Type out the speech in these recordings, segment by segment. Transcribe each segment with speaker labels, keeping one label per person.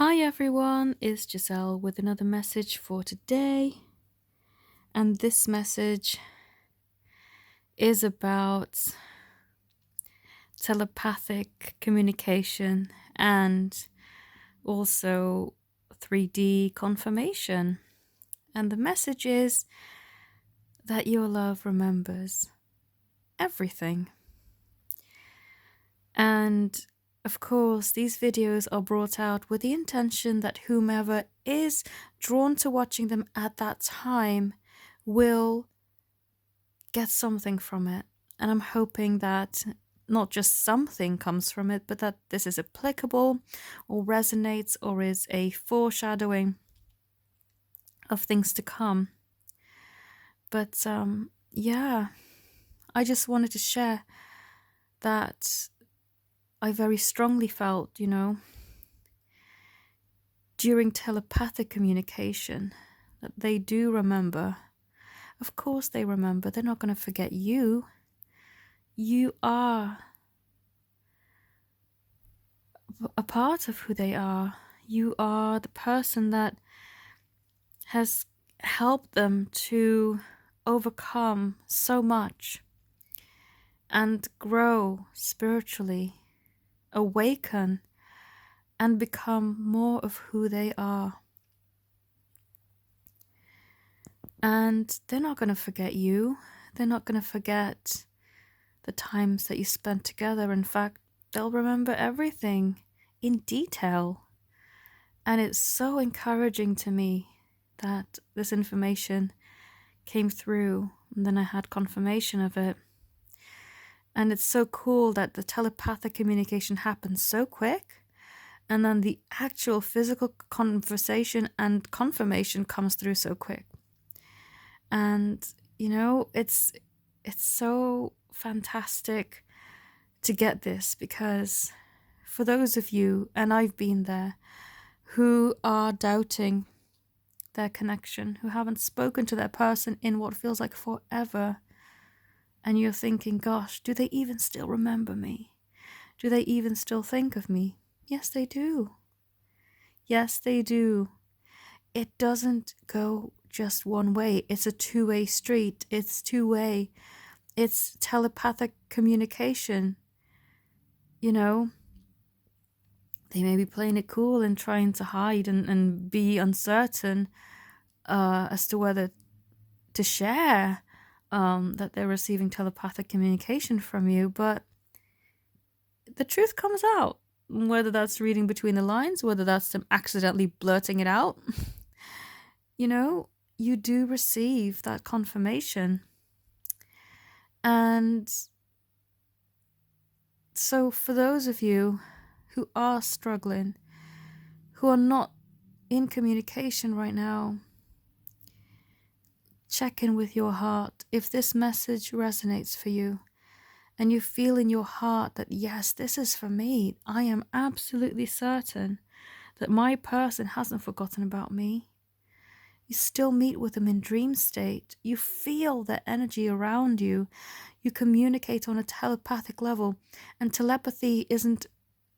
Speaker 1: Hi everyone, it's Giselle with another message for today. And this message is about telepathic communication and also 3D confirmation. And the message is that your love remembers everything. And of course, these videos are brought out with the intention that whomever is drawn to watching them at that time will get something from it. And I'm hoping that not just something comes from it, but that this is applicable or resonates or is a foreshadowing of things to come. But yeah, I just wanted to share that I very strongly felt, during telepathic communication, that they do remember. Of course they remember. They're not going to forget you. You are a part of who they are. You are the person that has helped them to overcome so much and grow spiritually, awaken, and become more of who they are. And they're not going to forget you. They're not going to forget the times that you spent together. In fact, they'll remember everything in detail. And it's so encouraging to me that this information came through and then I had confirmation of it. And it's so cool that the telepathic communication happens so quick and then the actual physical conversation and confirmation comes through so quick. And, it's so fantastic to get this because for those of you, and I've been there, who are doubting their connection, who haven't spoken to that person in what feels like forever, and you're thinking, gosh, do they even still remember me? Do they even still think of me? Yes, they do. Yes, they do. It doesn't go just one way. It's a two-way street. It's two-way. It's telepathic communication. They may be playing it cool and trying to hide and be uncertain as to whether to share that they're receiving telepathic communication from you, but the truth comes out, whether that's reading between the lines, whether that's them accidentally blurting it out. You do receive that confirmation. And so for those of you who are struggling, who are not in communication right now, check in with your heart. If this message resonates for you and you feel in your heart that, yes, this is for me, I am absolutely certain that my person hasn't forgotten about me. You still meet with them in dream state. You feel their energy around you. You communicate on a telepathic level. And telepathy isn't,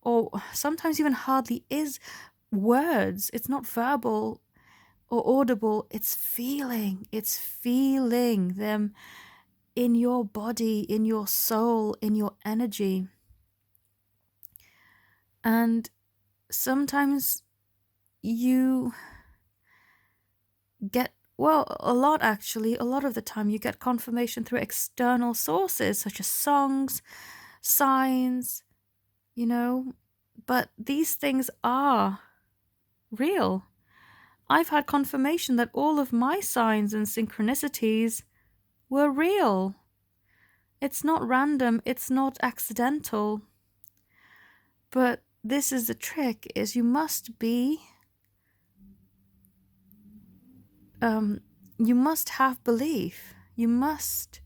Speaker 1: or sometimes even hardly is, words. It's not verbal or audible. It's feeling. It's feeling them in your body, in your soul, in your energy. And sometimes you get, a lot of the time you get confirmation through external sources such as songs, signs, but these things are real. I've had confirmation that all of my signs and synchronicities were real. It's not random, it's not accidental. But this is the trick, is you must be you must have belief. You must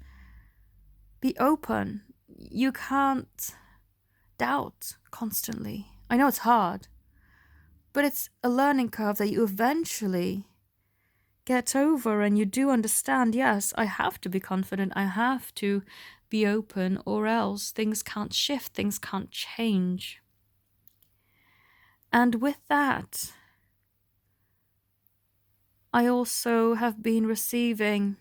Speaker 1: be open. You can't doubt constantly. I know it's hard, but it's a learning curve that you eventually get over, and you do understand, yes, I have to be confident. I have to be open, or else things can't shift, things can't change. And with that, I also have been receiving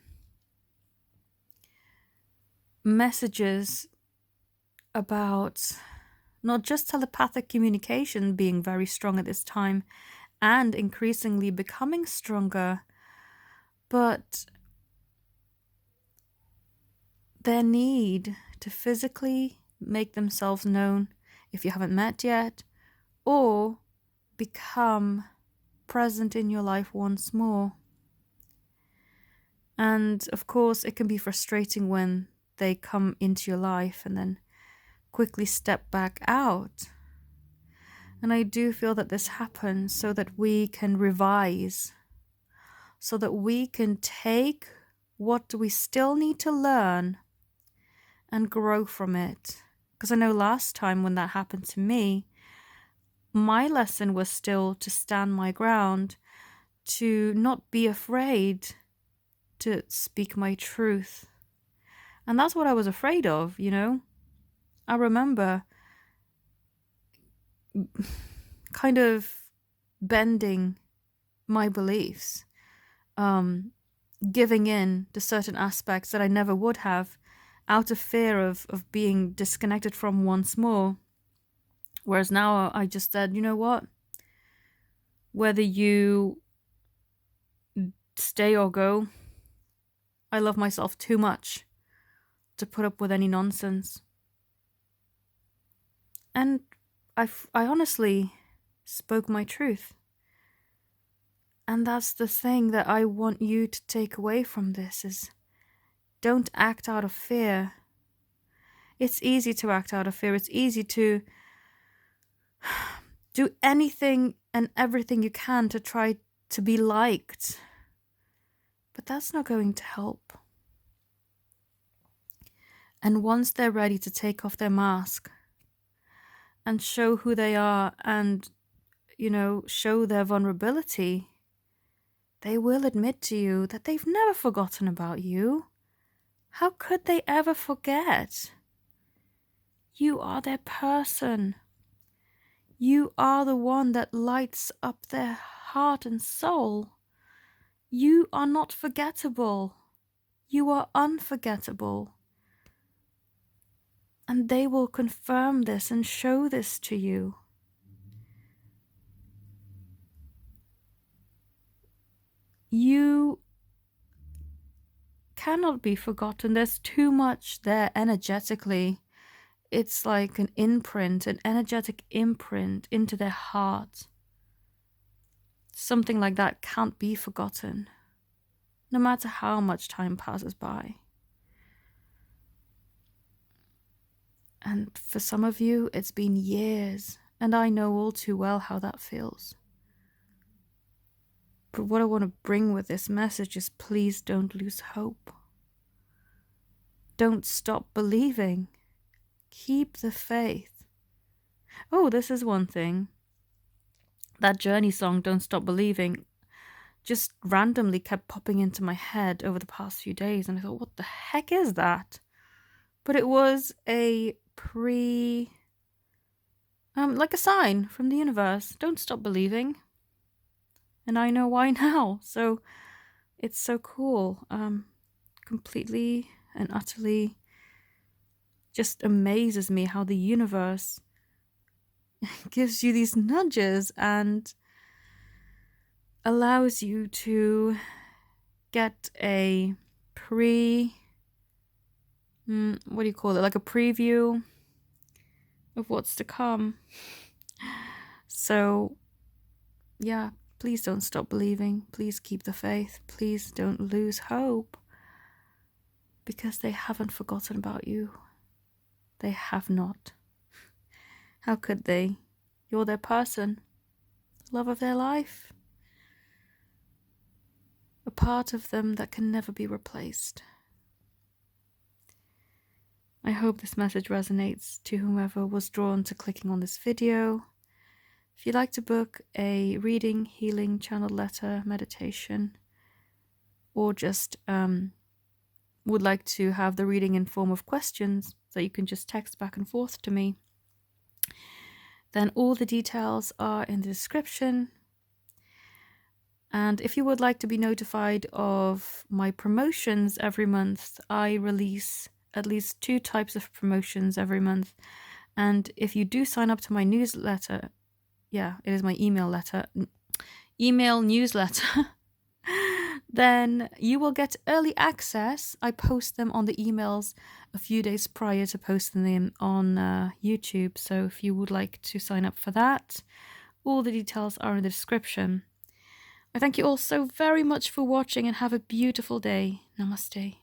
Speaker 1: messages about not just telepathic communication being very strong at this time and increasingly becoming stronger, but their need to physically make themselves known if you haven't met yet, or become present in your life once more. And of course, it can be frustrating when they come into your life and then quickly step back out. And I do feel that this happens so that we can revise, so that we can take what we still need to learn and grow from it. Because I know last time when that happened to me, my lesson was still to stand my ground, to not be afraid to speak my truth. And that's what I was afraid of, you know? I remember kind of bending my beliefs, giving in to certain aspects that I never would have out of fear of being disconnected from once more. Whereas now I just said, you know what? Whether you stay or go, I love myself too much to put up with any nonsense. And I honestly spoke my truth. And that's the thing that I want you to take away from this is don't act out of fear. It's easy to act out of fear. It's easy to do anything and everything you can to try to be liked. But that's not going to help. And once they're ready to take off their mask and show who they are and, you know, show their vulnerability, they will admit to you that they've never forgotten about you. How could they ever forget? You are their person. You are the one that lights up their heart and soul. You are not forgettable. You are unforgettable. And they will confirm this and show this to you. You cannot be forgotten. There's too much there energetically. It's like an imprint, an energetic imprint into their heart. Something like that can't be forgotten, no matter how much time passes by. And for some of you, it's been years, and I know all too well how that feels. But what I want to bring with this message is please don't lose hope. Don't stop believing. Keep the faith. Oh, this is one thing. That Journey song, Don't Stop Believing, just randomly kept popping into my head over the past few days, and I thought, what the heck is that? But it was a like a sign from the universe. Don't stop believing. And I know why now. So it's so cool. Completely and utterly just amazes me how the universe gives you these nudges and allows you to get a what do you call it? Like a preview of what's to come. So, yeah, please don't stop believing. Please keep the faith. Please don't lose hope. Because they haven't forgotten about you. They have not. How could they? You're their person. Love of their life. A part of them that can never be replaced. I hope this message resonates to whomever was drawn to clicking on this video. If you'd like to book a reading, healing, channel letter, meditation, or just would like to have the reading in form of questions that you can just text back and forth to me, then all the details are in the description. And if you would like to be notified of my promotions every month, I release at least 2 types of promotions every month. And if you do sign up to my newsletter, yeah, it is my email newsletter, then you will get early access. I post them on the emails a few days prior to posting them on YouTube. So if you would like to sign up for that, all the details are in the description. I thank you all so very much for watching and have a beautiful day. Namaste.